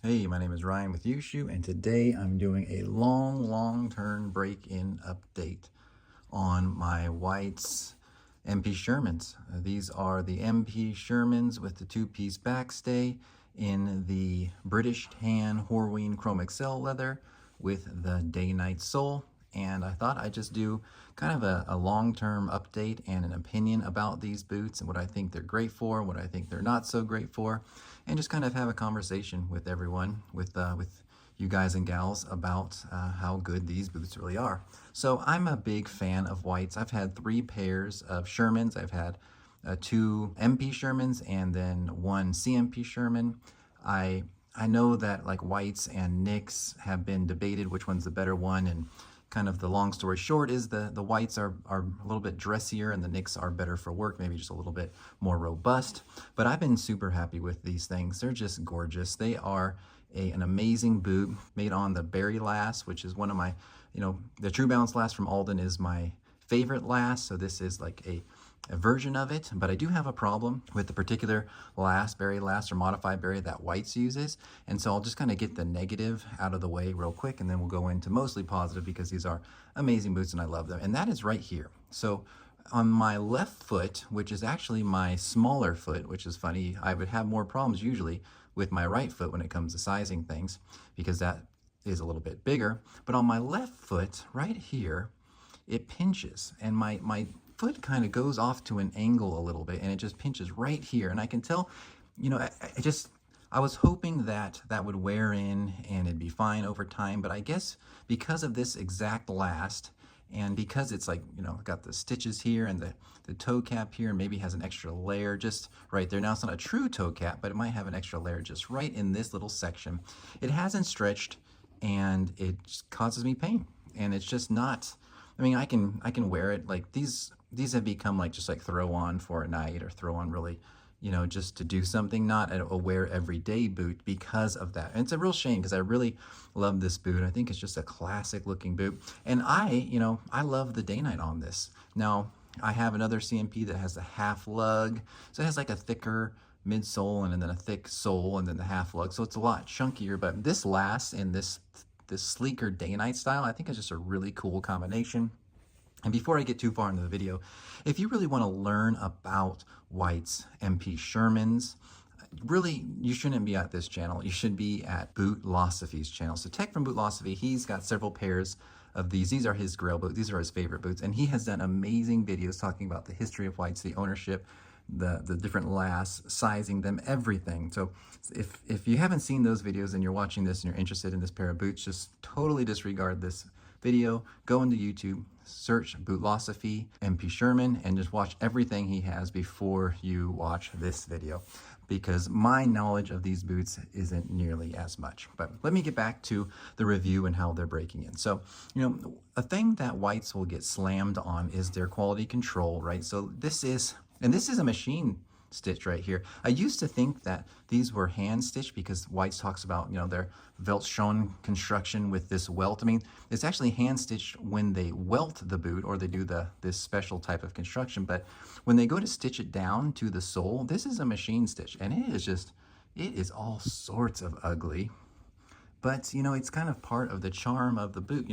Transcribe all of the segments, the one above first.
Hey, my name is Ryan with Ushu, and today I'm doing a long-term break-in update on my whites MP Shermans. These are the MP Shermans with the two-piece backstay in the British tan Horween chromexcel leather with the day-night sole. And I thought I'd just do kind of a long-term update and an opinion about these boots and what I think they're great for, what I think they're not so great for, and just kind of have a conversation with everyone, with you guys and gals, about how good these boots really are. So I'm a big fan of whites. I've had 3 pairs of Shermans. I've had 2 MP Shermans and then 1 CMP Sherman. I know that like whites and nicks have been debated which one's the better one, and kind of the long story short is the whites are a little bit dressier and the nicks are better for work, maybe just a little bit more robust. But I've been super happy with these things. They're just gorgeous. They are an amazing boot made on the Berry Lass, which is one of my, the True Balance Lass from Alden is my favorite Lass. So this is like a version of it, but I do have a problem with the particular Berry Lass or modified berry that whites uses, and so I'll just kind of get the negative out of the way real quick, and then we'll go into mostly positive because these are amazing boots and I love them, and that is right here. So on my left foot, which is actually my smaller foot, which is funny, I would have more problems usually with my right foot when it comes to sizing things because that is a little bit bigger, but on my left foot right here, it pinches, and my foot kind of goes off to an angle a little bit, and it just pinches right here. And I can tell, I was hoping that that would wear in and it'd be fine over time, but I guess because of this exact last, and because it's like, got the stitches here and the toe cap here, and maybe has an extra layer just right there. Now it's not a true toe cap, but it might have an extra layer just right in this little section. It hasn't stretched, and it just causes me pain, and it's just not. I mean, I can wear it like these have become like just like throw on for a night or throw on really, just to do something, not a wear everyday boot because of that. And it's a real shame because I really love this boot. I think it's just a classic looking boot. And I love the day night on this. Now, I have another CMP that has a half lug. So it has like a thicker midsole and then a thick sole and then the half lug. So it's a lot chunkier, but this lasts in this sleeker day-night style. I think it's just a really cool combination. And before I get too far into the video, if you really want to learn about whites, MP Shermans, really, you shouldn't be at this channel. You should be at Bootlosophy's channel. So Tech from Bootlosophy, he's got several pairs of these. These are his grail boots. These are his favorite boots. And he has done amazing videos talking about the history of whites, the ownership, the different lasts, sizing them, everything. So if you haven't seen those videos and you're watching this and you're interested in this pair of boots, just totally disregard this video, go into YouTube, search Bootlosophy MP Sherman, and just watch everything he has before you watch this video, because my knowledge of these boots isn't nearly as much. But let me get back to the review and how they're breaking in. So, a thing that whites will get slammed on is their quality control, right? So this is a machine stitch right here. I used to think that these were hand stitched because White's talks about, their Weltschon construction with this welt. I mean, it's actually hand stitched when they welt the boot or they do this special type of construction. But when they go to stitch it down to the sole, this is a machine stitch, and it is all sorts of ugly. But, it's kind of part of the charm of the boot.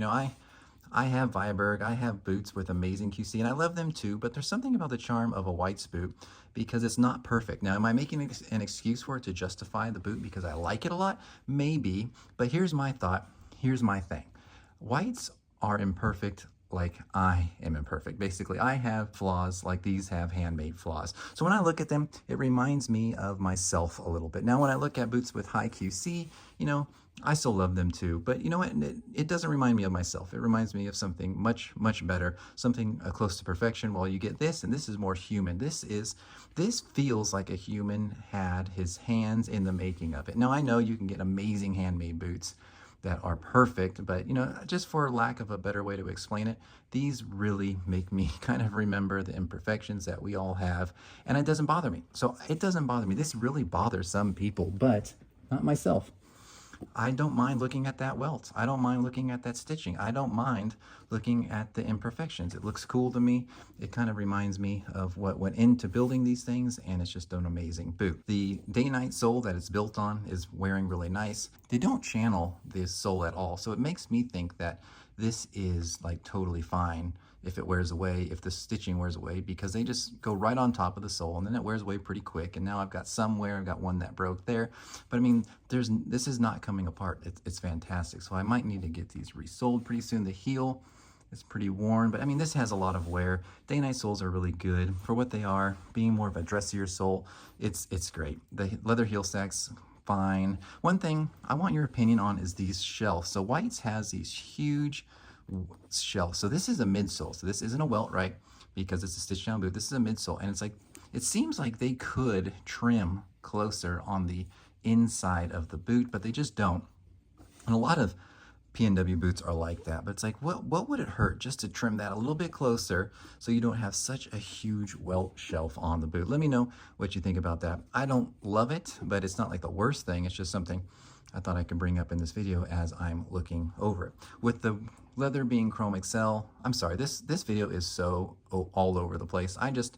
I have Viberg, I have boots with amazing QC, and I love them too, but there's something about the charm of a white's boot because it's not perfect. Now, am I making an excuse for it to justify the boot because I like it a lot? Maybe, but here's my thought, here's my thing. Whites are imperfect like I am imperfect. Basically, I have flaws like these have handmade flaws. So when I look at them, it reminds me of myself a little bit. Now, when I look at boots with high QC, I still love them too, but you know what? It doesn't remind me of myself. It reminds me of something much, much better, something close to perfection. While you get this, and this is more human. This feels like a human had his hands in the making of it. Now, I know you can get amazing handmade boots that are perfect, but just for lack of a better way to explain it, these really make me kind of remember the imperfections that we all have, and it doesn't bother me. So it doesn't bother me. This really bothers some people, but not myself. I don't mind looking at that welt. I don't mind looking at that stitching. I don't mind looking at the imperfections. It looks cool to me. It kind of reminds me of what went into building these things, and it's just an amazing boot. The day-night sole that it's built on is wearing really nice. They don't channel this sole at all, so it makes me think that this is like totally fine if it wears away, if the stitching wears away, because they just go right on top of the sole, and then it wears away pretty quick. And now I've got some wear, I've got one that broke there, but I mean, this is not coming apart. It's fantastic. So I might need to get these resoled pretty soon. The heel is pretty worn, but I mean, this has a lot of wear. Day-night soles are really good for what they are. Being more of a dressier sole, it's great. The leather heel stacks, fine. One thing I want your opinion on is these shelves. So White's has these huge shelves. So this is a midsole. So this isn't a welt, right? Because it's a stitch down boot. This is a midsole, and it's like, it seems like they could trim closer on the inside of the boot, but they just don't. And a lot of P&W boots are like that, but it's like, what would it hurt just to trim that a little bit closer so you don't have such a huge welt shelf on the boot? Let me know what you think about that. I don't love it, but it's not like the worst thing. It's just something I thought I could bring up in this video as I'm looking over it. With the leather being chromexcel, I'm sorry, this video is so all over the place. I just,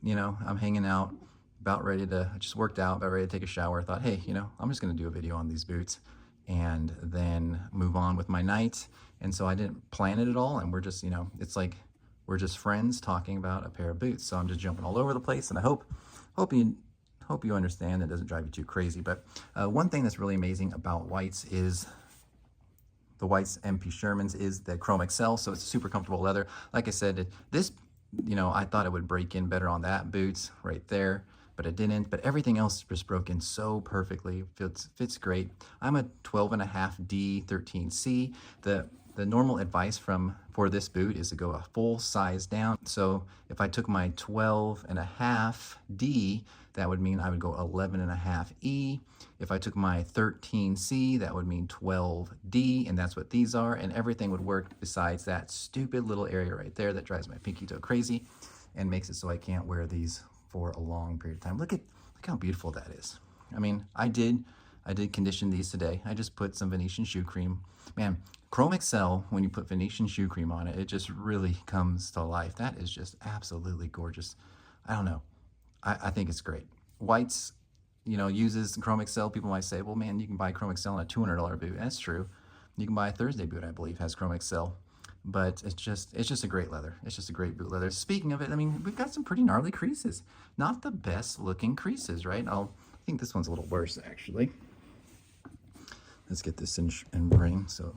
you know, I'm hanging out, about ready to, I just worked out, about ready to take a shower. I thought, hey, you know, I'm just gonna do a video on these boots and then move on with my night. And so I didn't plan it at all, and we're just, you know, it's like we're just friends talking about a pair of boots. So I'm just jumping all over the place, and I hope you understand. That doesn't drive you too crazy. But one thing that's really amazing about White's is the White's MP Shermans is the chromexcel, so it's super comfortable leather. Like I said, this, you know, I thought it would break in better on that boots right there, but it didn't. But everything else just broke in so perfectly. Fits great. I'm a 12.5 D 13C. The normal advice for this boot is to go a full size down. So if I took my 12.5 D, that would mean I would go 11.5 E. If I took my 13C, that would mean 12 D, and that's what these are. And everything would work besides that stupid little area right there that drives my pinky toe crazy and makes it so I can't wear these for a long period of time. Look how beautiful that is. I mean, I did condition these today. I just put some Venetian shoe cream. Man, chromexcel, when you put Venetian shoe cream on it, it just really comes to life. That is just absolutely gorgeous. I don't know. I think it's great. White's, you know, uses chromexcel. People might say, well, man, you can buy chromexcel in a $200 boot. That's true. You can buy a Thursday boot, I believe, has chromexcel. But it's just a great leather. It's just a great boot leather. Speaking of it, I mean, we've got some pretty gnarly creases. Not the best looking creases, right? I think this one's a little worse, actually. Let's get this in ring, so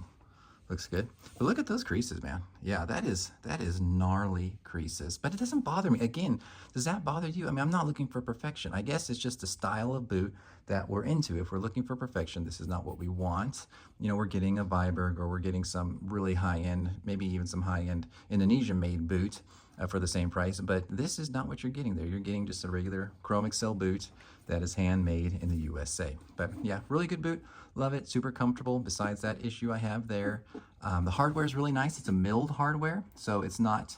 looks good. But look at those creases, man. Yeah, that is gnarly creases. But it doesn't bother me. Again, does that bother you? I mean, I'm not looking for perfection. I guess it's just the style of boot that we're into. If we're looking for perfection, this is not what we want. You know, we're getting a Viberg, or we're getting some really high-end, maybe even some high-end Indonesian-made boot for the same price. But this is not what you're getting there. You're getting just a regular chromexcel boot that is handmade in the USA. But yeah, really good boot. Love it. Super comfortable. Besides that issue I have there, the hardware is really nice. It's a milled hardware, so it's not,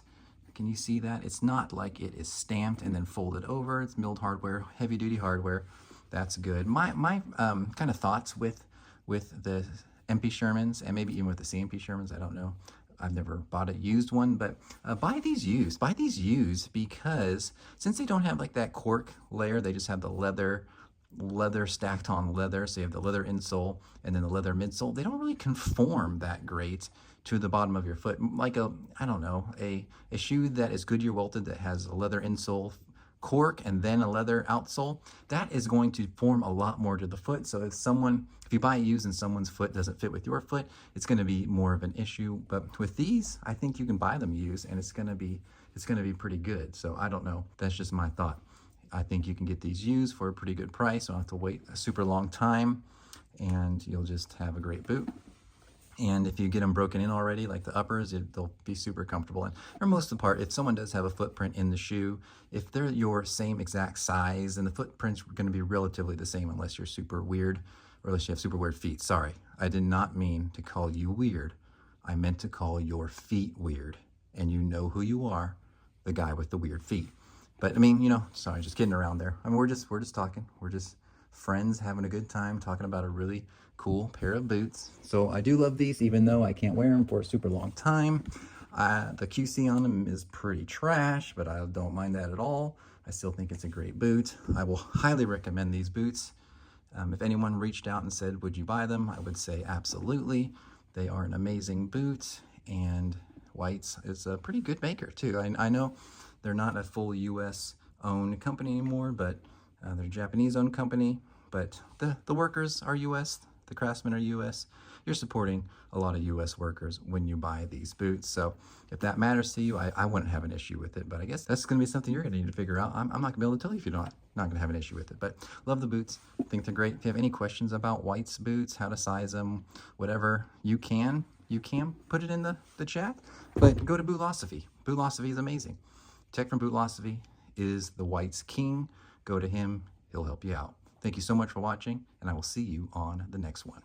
can you see that? It's not like it is stamped and then folded over. It's milled hardware, heavy duty hardware. That's good. My kind of thoughts with the MP Shermans, and maybe even with the CMP Shermans, I don't know. I've never bought a used one, but buy these used. Buy these used because since they don't have like that cork layer, they just have the leather stacked on leather. So you have the leather insole and then the leather midsole. They don't really conform that great to the bottom of your foot. Like I don't know, a shoe that is Goodyear welted that has a leather insole, cork, and then a leather outsole, that is going to form a lot more to the foot. So if you buy it used and someone's foot doesn't fit with your foot, it's going to be more of an issue. But with these, I think you can buy them used, and it's going to be pretty good. So I don't know. That's just my thought. I think you can get these used for a pretty good price. You don't have to wait a super long time, and you'll just have a great boot. And if you get them broken in already, like the uppers, they'll be super comfortable. And for most of the part, if someone does have a footprint in the shoe, if they're your same exact size, then the footprint's going to be relatively the same unless you're super weird, or unless you have super weird feet. Sorry, I did not mean to call you weird. I meant to call your feet weird. And you know who you are, the guy with the weird feet. But I mean, you know, sorry, just kidding around there. I mean, we're just talking. We're just friends having a good time, talking about a really cool pair of boots. So I do love these, even though I can't wear them for a super long time. The QC on them is pretty trash, but I don't mind that at all. I still think it's a great boot. I will highly recommend these boots. If anyone reached out and said, would you buy them? I would say absolutely. They are an amazing boot, and White's is a pretty good maker too. I know they're not a full US owned company anymore, but they're a Japanese owned company, but the workers are US, the craftsmen are US. You're supporting a lot of US workers when you buy these boots. So if that matters to you, I wouldn't have an issue with it, but I guess that's gonna be something you're gonna need to figure out. I'm not gonna be able to tell you if you're not gonna have an issue with it, but love the boots. Think they're great. If you have any questions about White's boots, how to size them, whatever, you can put it in the chat, but go to Bootosophy. Bootosophy is amazing. Tech from Bootosophy is the White's king. Go to him, he'll help you out. Thank you so much for watching, and I will see you on the next one.